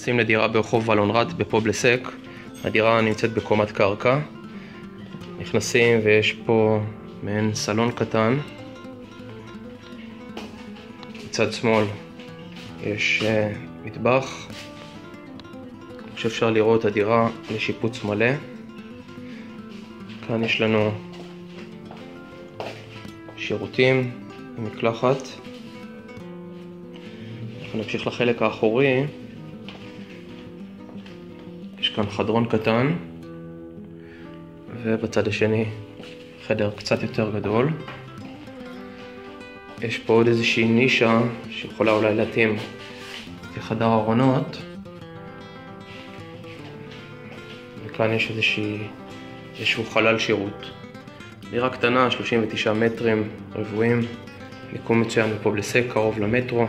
נכנסים לדירה ברחוב ולונרט בפובלסק. הדירה נמצאת בקומת קרקע. נכנסים ויש פה מעין סלון קטן. מצד שמאל יש מטבח. שאפשר לראות הדירה לשיפוץ מלא. כאן יש לנו שירותים ומקלחת. אנחנו נמשיך לחלק האחורי. יש כאן חדרון קטן, ובצד השני חדר קצת יותר גדול. יש פה עוד איזושהי נישה שיכולה אולי להתאים כחדר ארונות. וכאן יש איזשהו חלל שירות. דירה קטנה, 39 מטרים רבועים, מיקום מצוין בפובלסק, קרוב למטרו.